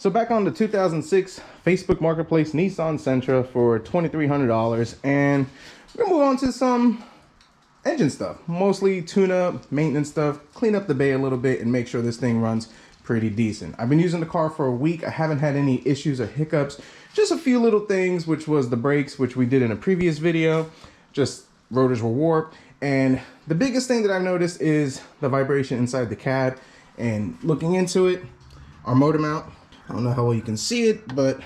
So back on the 2006 Facebook Marketplace Nissan Sentra for $2,300, and we're gonna move on to some engine stuff, mostly tune-up, maintenance stuff, clean up the bay a little bit and make sure this thing runs pretty decent. I've been using the car for a week. I haven't had any issues or hiccups, just a few little things, which was the brakes, which we did in a previous video. Just rotors were warped, and the biggest thing that I've noticed is the vibration inside the cab. And looking into it, our motor mount, I don't know how well you can see it, but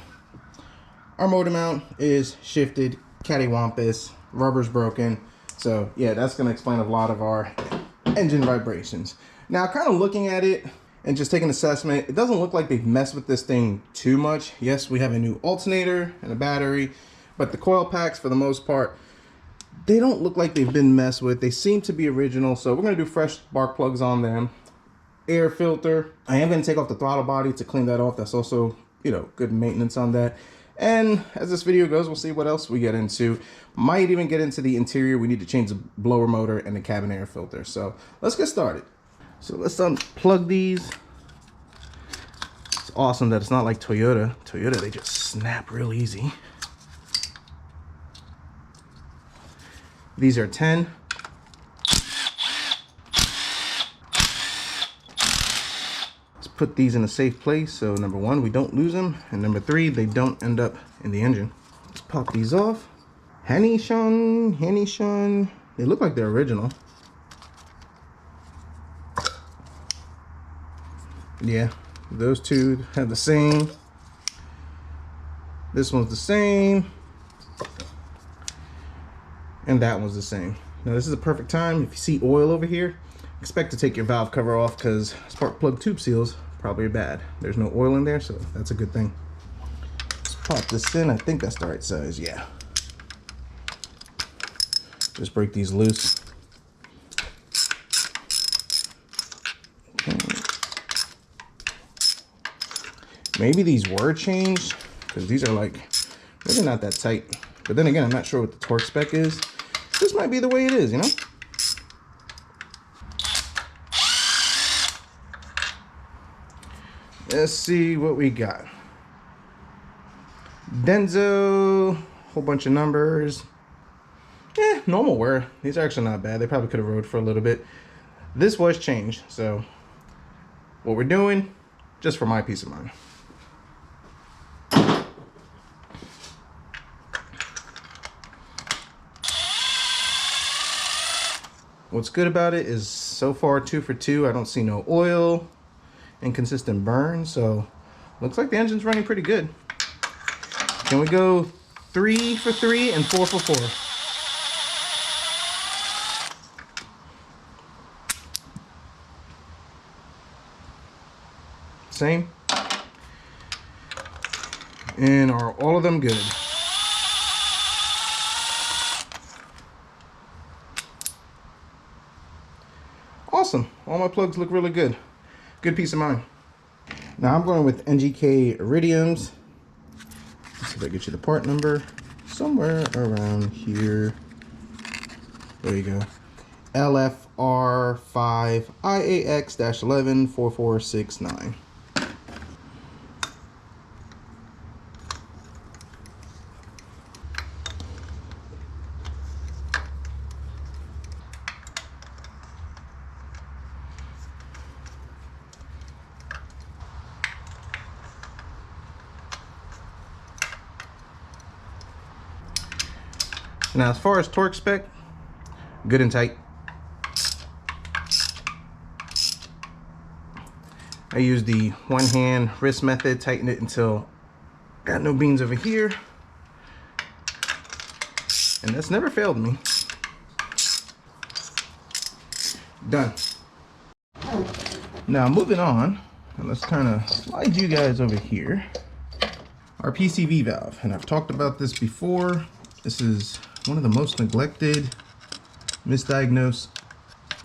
our motor mount is shifted, cattywampus, rubber's broken. So yeah, that's gonna explain a lot of our engine vibrations. Now, kind of looking at it and just taking an assessment, it doesn't look like they've messed with this thing too much. Yes, we have a new alternator and a battery, but the coil packs, for the most part, they don't look like they've been messed with. They seem to be original, so we're gonna do fresh spark plugs on them. Air filter, I am going to take off the throttle body to clean that off. That's also, you know, good maintenance on that. And as this video goes, we'll see what else we get into. Might even get into the interior. We need to change the blower motor and the cabin air filter. So let's get started. So let's unplug these. It's awesome that it's not like Toyota. Toyota, they just snap real easy. These are 10. Put these in a safe place, so number one, we don't lose them, and number three, they don't end up in the engine. Let's pop these off. Hanishan, they look like they're original. Yeah, those two have the same. This one's the same, and that one's the same. Now this is a perfect time. If you see oil over here, expect to take your valve cover off, because spark plug tube seals probably are bad. There's no oil in there, so that's a good thing. Let's pop this in. I think that's the right size. Yeah. Just break these loose. Okay. Maybe these were changed, because these are like really not that tight. But then again, I'm not sure what the torque spec is. This might be the way it is, you know? Let's see what we got. Denso, whole bunch of numbers. Normal wear. These are actually not bad. They probably could have rode for a little bit. This was changed, so what we're doing, just for my peace of mind. What's good about it is so far 2 for 2. I don't see no oil, inconsistent burn, so looks like the engine's running pretty good. Can we go 3 for 3 and 4 for 4? Same. And are all of them good? Awesome. All my plugs look really good. Good peace of mind. Now I'm going with NGK Iridiums. Let's see if I get you the part number. Somewhere around here. There you go. LFR5 IAX-114469. Now, as far as torque spec, good and tight. I use the one hand wrist method, tighten it until got no beans over here. And that's never failed me. Done. Now moving on, and let's kind of slide you guys over here. Our PCV valve, and I've talked about this before. This is one of the most neglected, misdiagnosed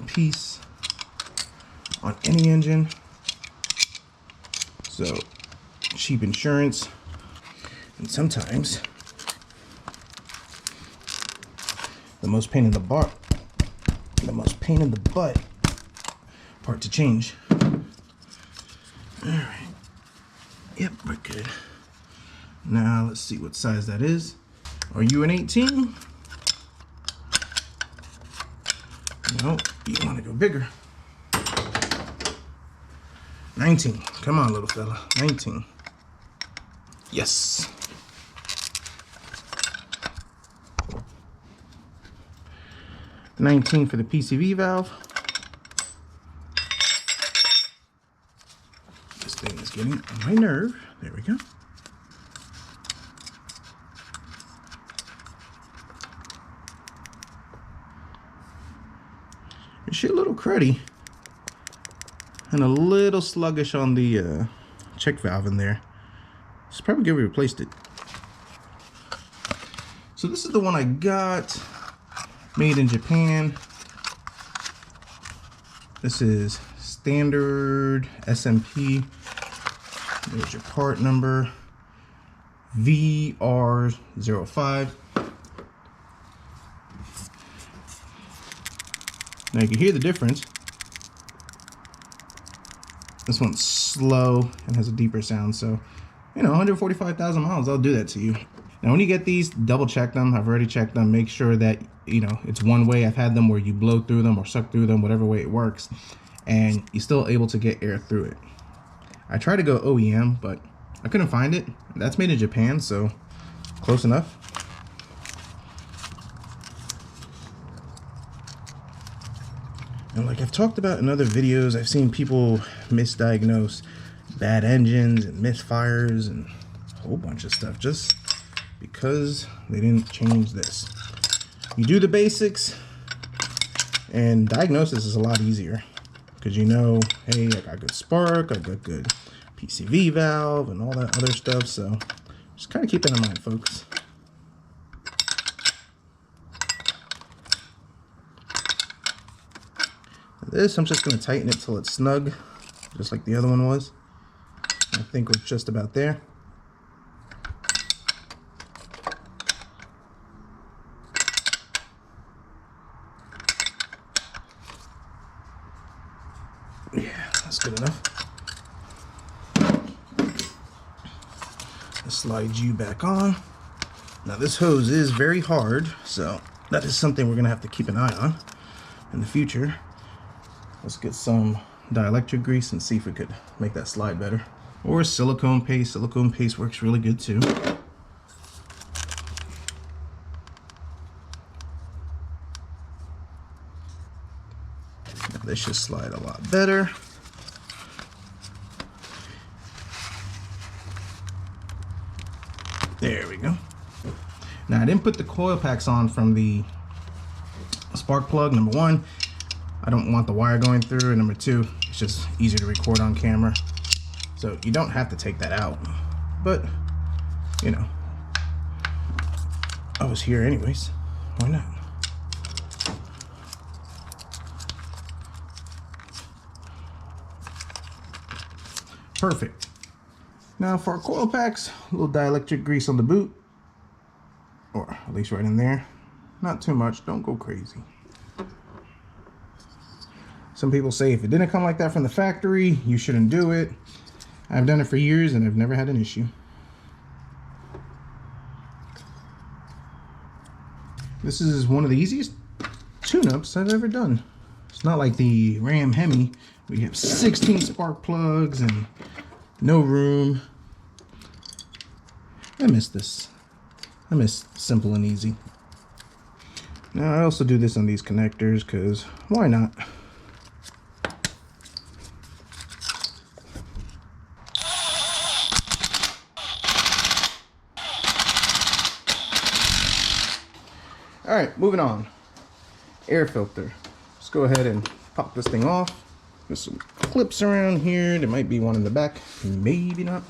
piece on any engine. So cheap insurance, and sometimes the most pain in the butt part to change. All right, Yep, we're good. Now let's see what size that is. Are you an 18? No, you want to go bigger. 19. Come on, little fella. 19. Yes. $19 for the PCV valve. This thing is getting on my nerve. There we go. It's a little cruddy and a little sluggish on the check valve in there. It's probably good we replaced it. So this is the one I got, made in Japan. This is standard SMP. There's your part number, VR05. Now you can hear the difference. This one's slow and has a deeper sound, so, you know, 145,000 miles, I'll do that to you. Now when you get these, double check them. I've already checked them. Make sure that, you know, it's one way. I've had them where you blow through them or suck through them, whatever way it works, and you're still able to get air through it. I tried to go OEM, but I couldn't find it. That's made in Japan, so close enough. And like I've talked about in other videos, I've seen people misdiagnose bad engines and misfires and a whole bunch of stuff just because they didn't change this. You do the basics, and diagnosis is a lot easier because you know, hey, I got good spark, I got good PCV valve and all that other stuff, so just kind of keep that in mind, folks. This, I'm just going to tighten it till it's snug, just like the other one was. I think we're just about there. Yeah, that's good enough. Let's slide you back on. Now this hose is very hard, so that is something we're going to have to keep an eye on in the future. Let's get some dielectric grease and see if we could make that slide better. Or silicone paste. Silicone paste works really good too. Now this should slide a lot better. There we go. Now I didn't put the coil packs on from the spark plug, number one. I don't want the wire going through, and number two, it's just easier to record on camera. So you don't have to take that out, but you know, I was here anyways, why not? Perfect. Now for our coil packs, a little dielectric grease on the boot, or at least right in there. Not too much, don't go crazy. Some people say if it didn't come like that from the factory, you shouldn't do it. I've done it for years and I've never had an issue. This is one of the easiest tune-ups I've ever done. It's not like the Ram Hemi. We have 16 spark plugs and no room. I miss this. I miss simple and easy. Now I also do this on these connectors because why not? All right, moving on. Air filter. Let's go ahead and pop this thing off. There's some clips around here. There might be one in the back, maybe not.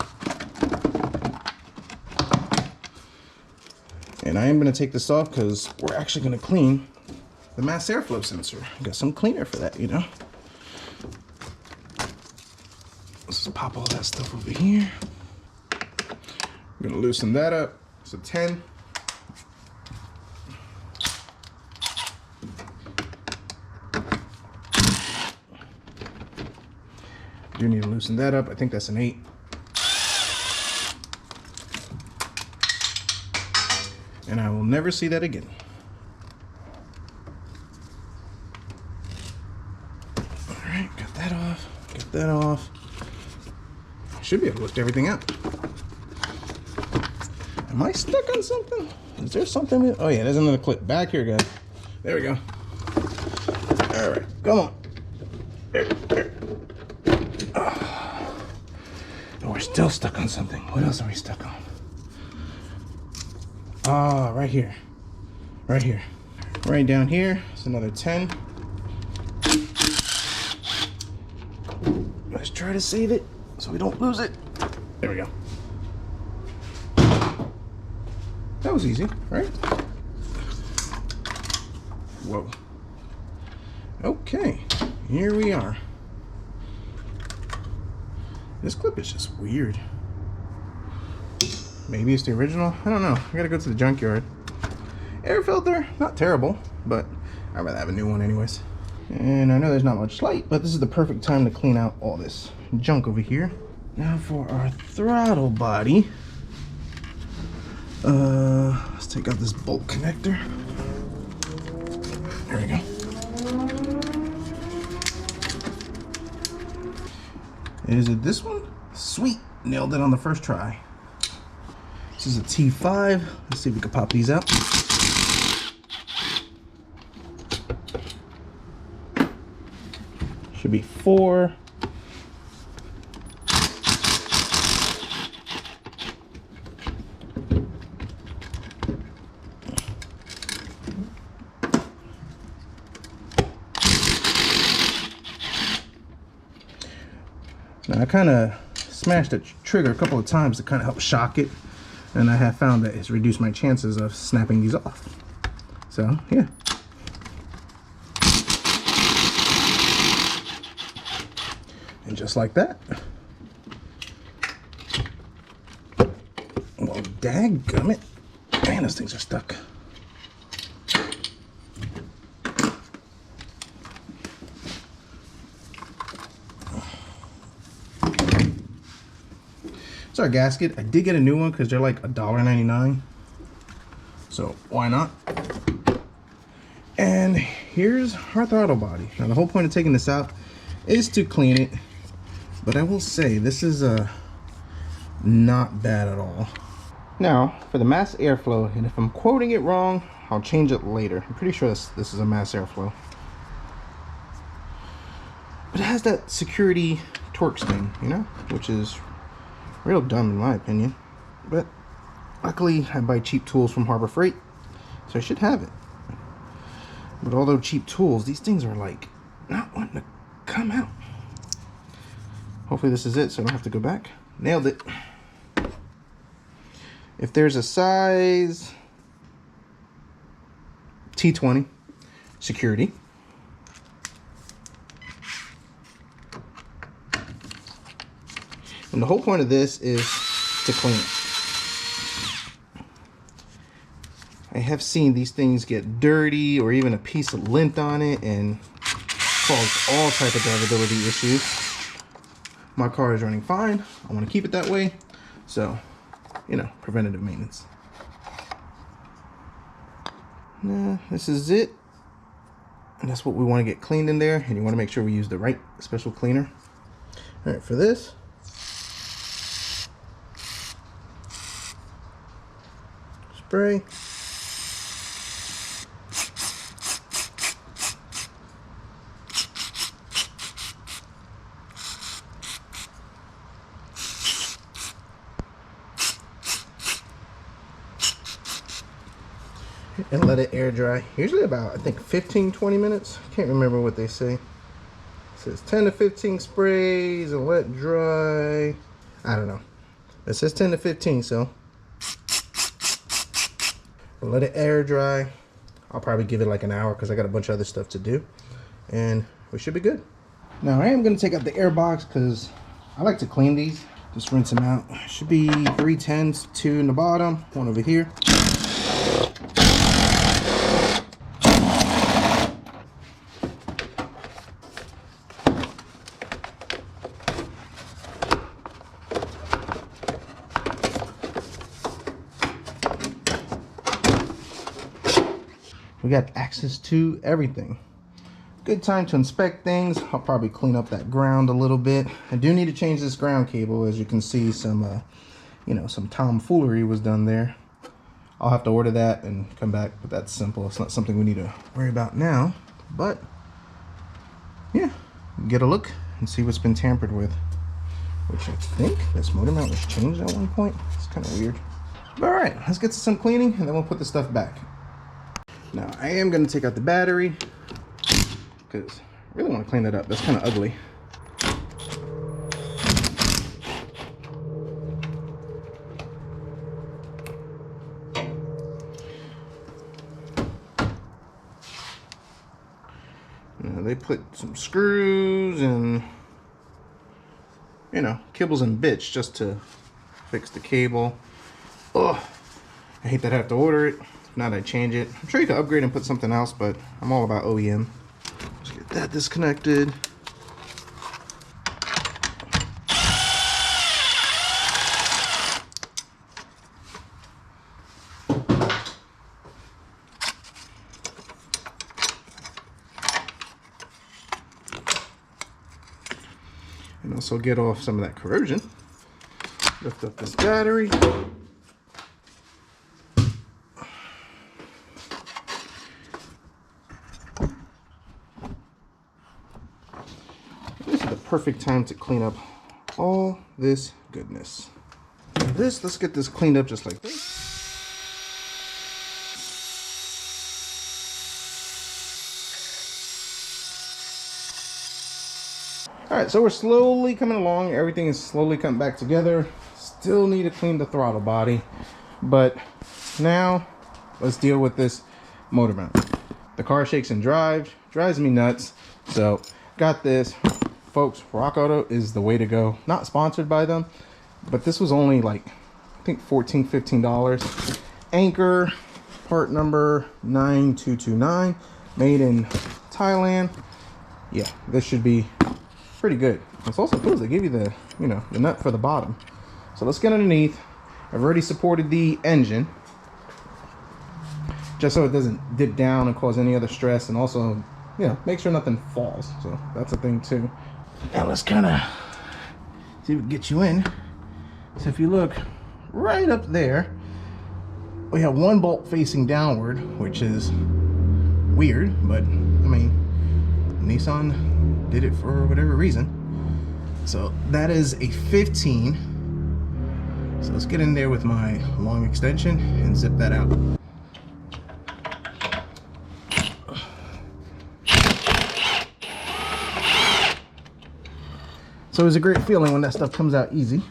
And I am gonna take this off because we're actually gonna clean the mass airflow sensor. Got some cleaner for that, you know. Let's just pop all that stuff over here. I'm gonna loosen that up. So 10. Do need to loosen that up. I think that's an 8. and I will never see that again. All right, got that off. Get that off. Should be able to lift everything out. Am I stuck on something? Is there something? Oh yeah, there's another clip back here, guys. There we go. All right, come on. There. Oh, we're still stuck on something. What else are we stuck on? Ah, right here. Right here. Right down here. It's another 10. Let's try to save it so we don't lose it. There we go. That was easy, right? Whoa. Okay, here we are. This clip is just weird. Maybe it's the original. I don't know. I gotta go to the junkyard. Air filter, not terrible, but I'd rather have a new one anyways. And I know there's not much light, but this is the perfect time to clean out all this junk over here. Now for our throttle body. Let's take out this bolt connector. There we go. Is it this one? Sweet, nailed it on the first try. This is a T5. Let's see if we can pop these out. Should be 4. Now I kind of smashed the trigger a couple of times to kind of help shock it, and I have found that it's reduced my chances of snapping these off. So yeah. And just like that. Well, dadgummit. Man, those things are stuck. It's our gasket. I did get a new one because they're like $1.99. So why not? And here's our throttle body. Now the whole point of taking this out is to clean it. But I will say this is not bad at all. Now for the mass airflow, and if I'm quoting it wrong, I'll change it later. I'm pretty sure this is a mass airflow. But it has that security Torx thing, you know, which is real dumb in my opinion. But luckily I buy cheap tools from Harbor Freight, so I should have it. But although cheap tools, these things are like not wanting to come out. Hopefully this is it so I don't have to go back. Nailed it. If there's a size T20 security, and the whole point of this is to clean it. I have seen these things get dirty or even a piece of lint on it and cause all type of drivability issues. My car is running fine. I want to keep it that way. So, you know, preventative maintenance. This is it. And that's what we want to get cleaned in there. And you want to make sure we use the right special cleaner. All right, for this, spray. And let it air dry. Usually about, I think, 15-20 minutes. Can't remember what they say. It says 10 to 15 sprays and let dry. I don't know. It says 10 to 15, so we'll let it air dry. I'll probably give it like an hour because I got a bunch of other stuff to do. And we should be good. Now I am going to take out the air box because I like to clean these. Just rinse them out. Should be 3 10s, 2 in the bottom, 1 over here. we got access to everything. Good time to inspect things. I'll probably clean up that ground a little bit. I do need to change this ground cable. As you can see, some you know, some tomfoolery was done there. I'll have to order that and come back, but that's simple. It's not something we need to worry about now. But yeah, get a look and see what's been tampered with. Which I think this motor mount was changed at one point. It's kind of weird. But all right, let's get to some cleaning and then we'll put the stuff back. Now I am going to take out the battery because I really want to clean that up. That's kind of ugly. Now, they put some screws and, you know, kibbles and bits just to fix the cable. Oh, I hate that I have to order it. If not, I change it. I'm sure you can upgrade and put something else, but I'm all about OEM. Let's get that disconnected. And also get off some of that corrosion. Lift up this battery. This is the perfect time to clean up all this goodness. Let's get this cleaned up just like this. All right, so we're slowly coming along. Everything is slowly coming back together. Still need to clean the throttle body, but now let's deal with this motor mount. The car shakes and drives me nuts. So got this, folks. Rock Auto is the way to go. Not sponsored by them, but this was only like, I think $14-15. Anchor, part number 9229, made in Thailand. Yeah, this should be pretty good. It's also cool. They give you the, you know, the nut for the bottom. So let's get underneath. I've already supported the engine just so it doesn't dip down and cause any other stress, and also, you know, make sure nothing falls. So that's a thing too. Now let's kind of see if we can get you in. So if you look right up there, we have one bolt facing downward, which is weird, but I mean, Nissan did it for whatever reason. So that is a 15. So let's get in there with my long extension and zip that out. So it's a great feeling when that stuff comes out easy.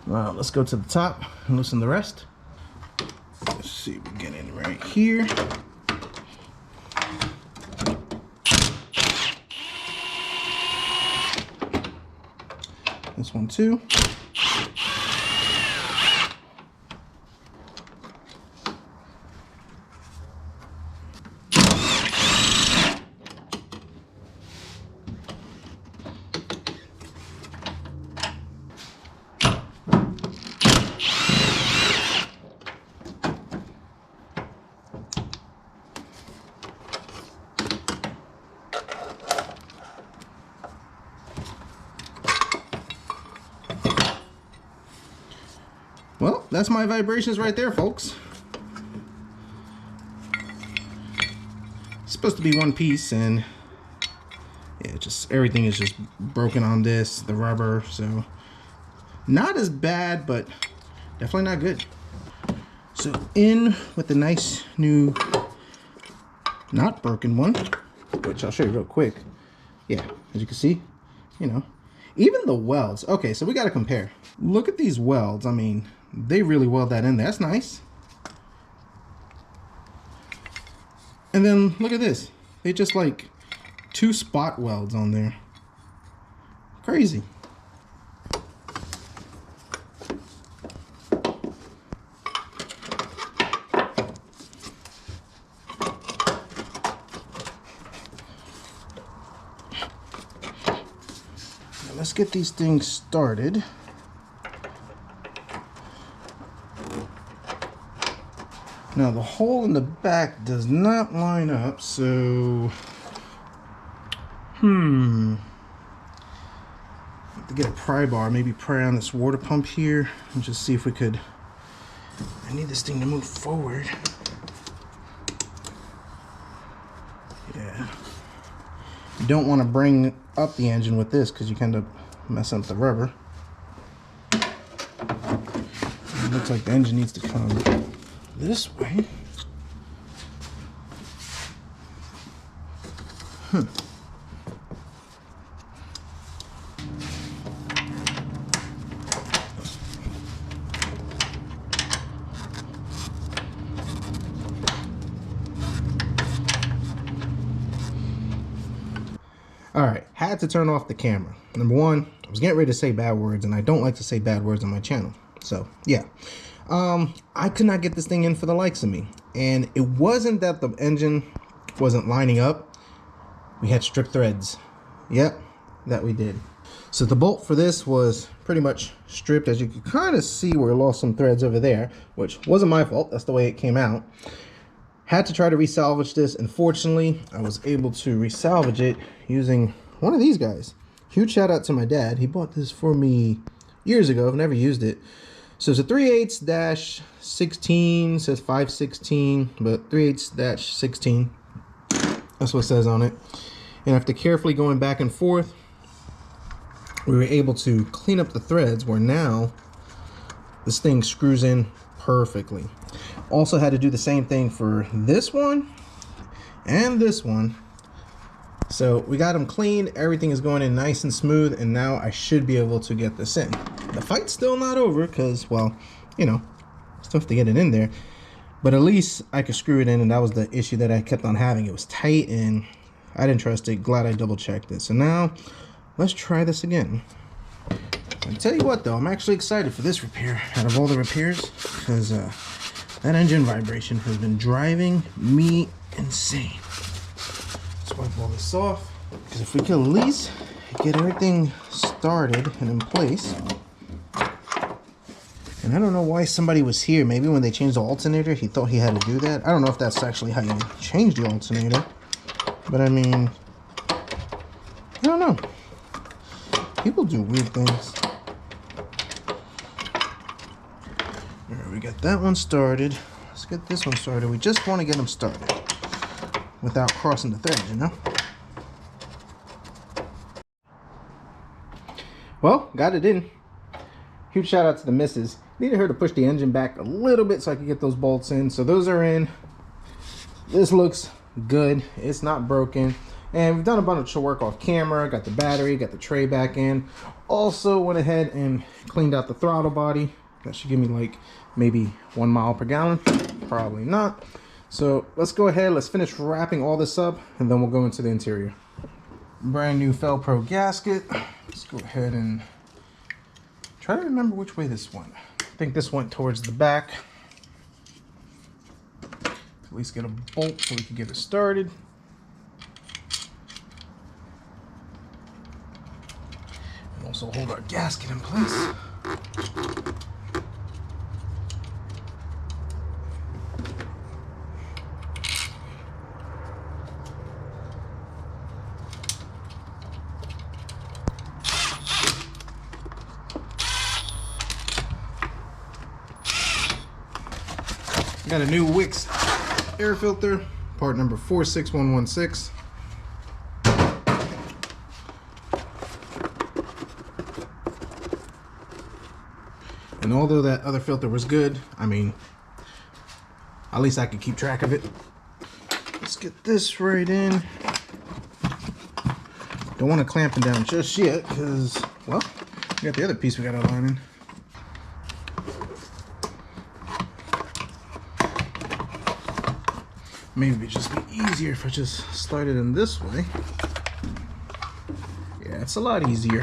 Let's go to the top and loosen the rest. Let's see if we get in right here. This one too. Well, that's my vibrations right there, folks. It's supposed to be one piece, and yeah, just everything is just broken on this, the rubber, so not as bad, but definitely not good. So in with the nice new, not broken one, which I'll show you real quick. Yeah, as you can see, you know, even the welds. Okay, so we got to compare. Look at these welds. I mean, they really weld that in there. That's nice. And then look at this. They just like 2 spot welds on there. Crazy. Now let's get these things started. Now the hole in the back does not line up, so have to get a pry bar, maybe pry on this water pump here and just see if we could. I need this thing to move forward. Yeah. You don't want to bring up the engine with this because you can end up messing up the rubber. It looks like the engine needs to come this way. Alright, had to turn off the camera. Number one, I was getting ready to say bad words, and I don't like to say bad words on my channel. So, yeah. I could not get this thing in for the likes of me. And it wasn't that the engine wasn't lining up. We had stripped threads. Yep, that we did. So the bolt for this was pretty much stripped, as you can kind of see where I lost some threads over there, which wasn't my fault. That's the way it came out. Had to try to resalvage this, and fortunately I was able to resalvage it using one of these guys. Huge shout out to my dad. He bought this for me years ago. I've never used it. So it's a 3/8-16, says 5/16, but 3/8-16. That's what it says on it. And after carefully going back and forth, we were able to clean up the threads where now this thing screws in perfectly. Also had to do the same thing for this one and this one. So we got them cleaned, everything is going in nice and smooth, and now I should be able to get this in. The fight's still not over because, well, you know, it's tough to get it in there, but at least I could screw it in, and that was the issue that I kept on having. It was tight and I didn't trust it. Glad I double checked it. So now let's try this again. I tell you what though, I'm actually excited for this repair out of all the repairs, because that engine vibration has been driving me insane. Let's wipe all this off, because if we can at least get everything started and in place. And I don't know why somebody was here. Maybe when they changed the alternator, he thought he had to do that. I don't know if that's actually how you change the alternator, but I mean, I don't know. People do weird things. All right, we got that one started. Let's get this one started. We just want to get them started without crossing the threads, you know? Well, got it in. Huge shout out to the missus. Needed her to push the engine back a little bit so I could get those bolts in. So those are in. This looks good. It's not broken. And we've done a bunch of work off camera. Got the battery, got the tray back in. Also went ahead and cleaned out the throttle body. That should give me like maybe 1 mile per gallon. Probably not. So let's go ahead. Let's finish wrapping all this up, and then we'll go into the interior. Brand new Felpro gasket. Let's go ahead and try to remember which way this went. I think this went towards the back. At least get a bolt so we can get it started. And also hold our gasket in place. Got a new Wix air filter, part number 46116. And although that other filter was good, I mean, at least I could keep track of it. Let's get this right in. Don't want to clamp it down just yet because, well, we got the other piece we got to line in. Maybe it'd just be easier if I just slide it in this way. Yeah, it's a lot easier.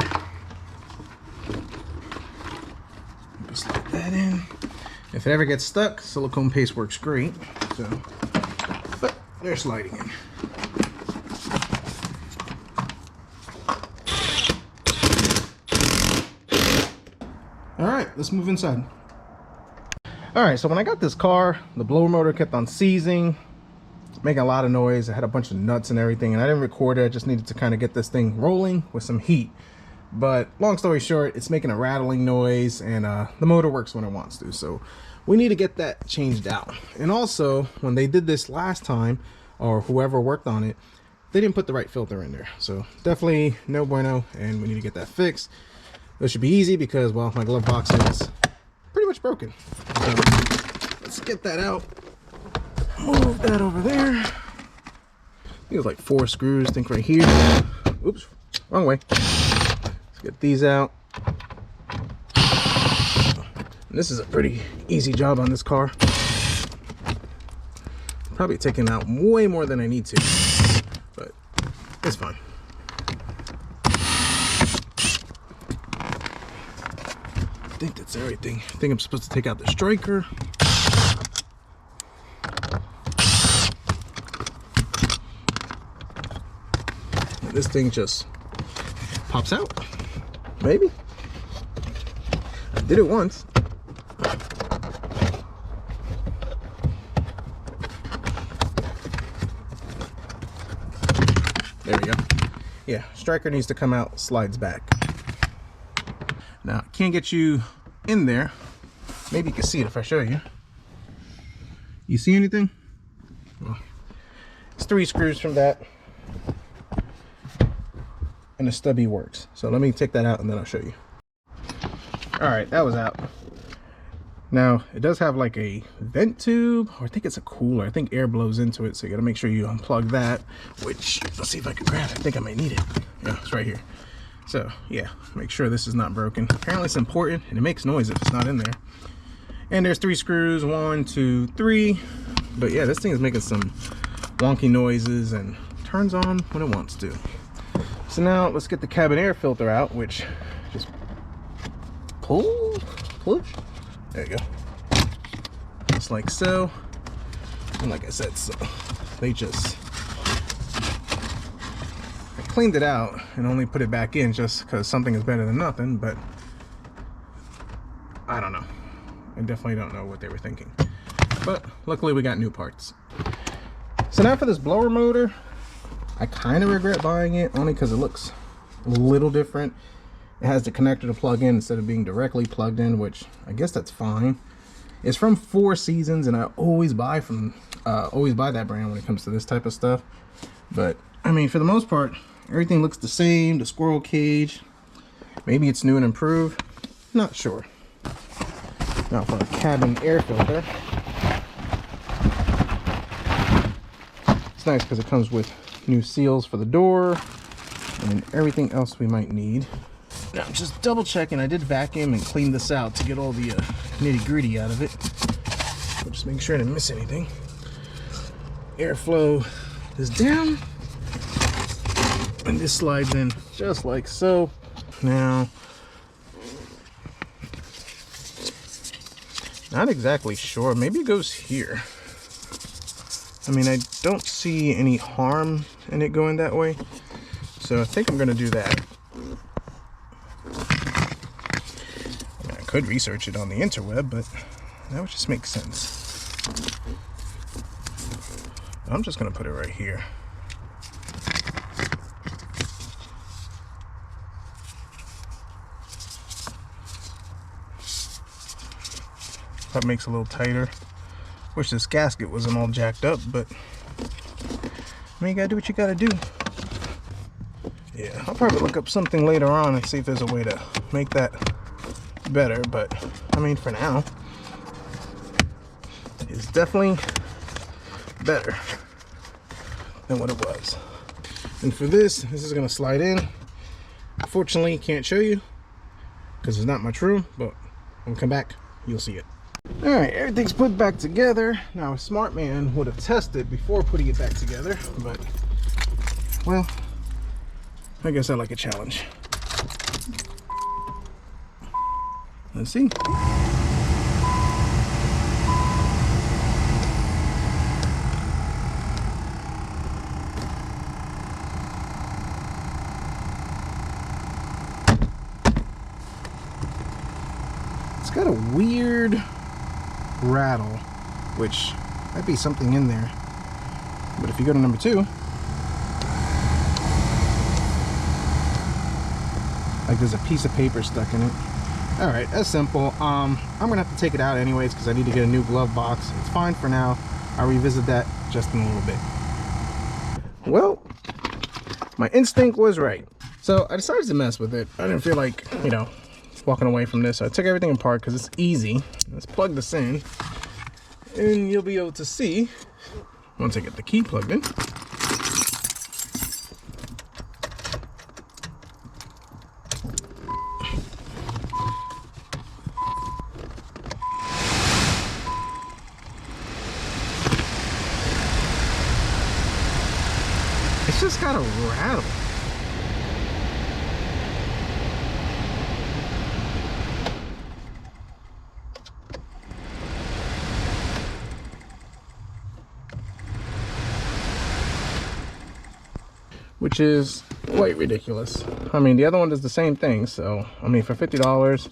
Just slide that in. If it ever gets stuck, silicone paste works great. So, but they're sliding in. All right, let's move inside. All right, so when I got this car, the blower motor kept on seizing, making a lot of noise. I had a bunch of nuts and everything, and I didn't record it. I just needed to kind of get this thing rolling with some heat. But long story short, it's making a rattling noise, and the motor works when it wants to. So we need to get that changed out. And also, when they did this last time, or whoever worked on it, they didn't put the right filter in there. So definitely no bueno, and we need to get that fixed. It should be easy because, well, my glove box is pretty much broken. So let's get that out. Move that over there. I think it was like 4 screws, I think right here. Oops, wrong way. Let's get these out. And this is a pretty easy job on this car. Probably taking out way more than I need to, but it's fine. I think that's everything. I think I'm supposed to take out the striker. And this thing just pops out. Maybe. I did it once. There we go. Yeah, striker needs to come out, slides back. Now, I can't get you in there. Maybe you can see it if I show you. You see anything? Well, it's 3 screws from that. And the stubby works. So let me take that out and then I'll show you. All right, that was out. Now, it does have like a vent tube, or I think it's a cooler. I think air blows into it, so you gotta make sure you unplug that, which, let's see if I can grab it. I think I might need it. Yeah, it's right here. So, yeah, make sure this is not broken. Apparently it's important, and it makes noise if it's not in there. And there's 3 screws, 1, 2, 3. But yeah, this thing is making some wonky noises and turns on when it wants to. So now, let's get the cabin air filter out, which just push. There you go. Just like so. And like I said, so they just, I cleaned it out and only put it back in just because something is better than nothing, but I don't know. I definitely don't know what they were thinking. But luckily we got new parts. So now for this blower motor, I kind of regret buying it only because it looks a little different. It has the connector to plug in instead of being directly plugged in, which I guess that's fine. It's from 4 Seasons, and I always buy that brand when it comes to this type of stuff. But I mean, for the most part, everything looks the same. The squirrel cage, maybe it's new and improved. Not sure. Now for a cabin air filter, it's nice because it comes with new seals for the door and everything else we might need. Now I'm just double checking. I did vacuum and clean this out to get all the nitty gritty out of it. So just make sure I didn't miss anything. Airflow is down. And this slides in just like so. Now, not exactly sure. Maybe it goes here. I mean, I don't see any harm in it going that way. So I think I'm going to do that. I could research it on the interweb, but that would just make sense. I'm just going to put it right here. That makes it a little tighter. Wish this gasket wasn't all jacked up, but I mean, you gotta do what you gotta do. Yeah, I'll probably look up something later on and see if there's a way to make that better, but I mean, for now, it's definitely better than what it was. And for this is gonna slide in. Unfortunately, can't show you because there's not much room, but when we come back, you'll see it. All right, everything's put back together. Now, a smart man would have tested before putting it back together, but, well, I guess I like a challenge. Let's see. It's got a weird rattle, which might be something in there. But if you go to number 2, like there's a piece of paper stuck in it. All right, that's simple. I'm gonna have to take it out anyways because I need to get a new glove box. It's fine for now. I'll revisit that just in a little bit. Well, my instinct was right. So I decided to mess with it. I didn't feel like, you know, walking away from this. So I took everything apart because it's easy. Let's plug this in and you'll be able to see once I get the key plugged in. It's just got a rattle. Which is quite ridiculous. I mean, the other one does the same thing, so I mean, for $50,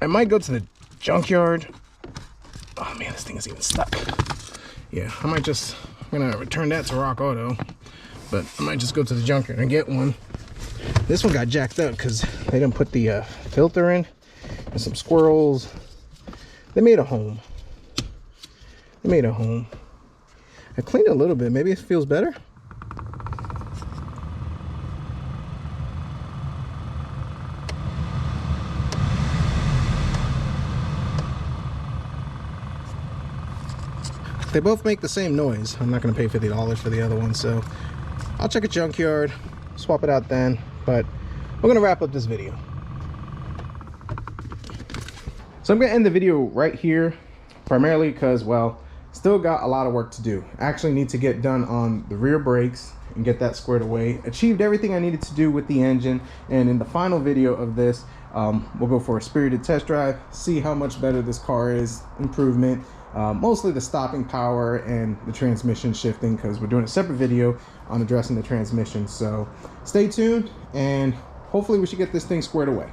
I might go to the junkyard. Oh man, this thing is even stuck. Yeah, I'm gonna return that to Rock Auto, but I might just go to the junkyard and get one. This one got jacked up because they didn't put the filter in, and some squirrels. They made a home. They made a home. I cleaned it a little bit. Maybe it feels better. They both make the same noise. I'm not going to pay $50 for the other one, so I'll check a junkyard, swap it out then, but we're going to wrap up this video. So I'm going to end the video right here, primarily because, well, still got a lot of work to do. I actually need to get done on the rear brakes and get that squared away. Achieved everything I needed to do with the engine, and in the final video of this, we'll go for a spirited test drive, see how much better this car is, improvement. Mostly the stopping power and the transmission shifting, because we're doing a separate video on addressing the transmission. So stay tuned and hopefully we should get this thing squared away.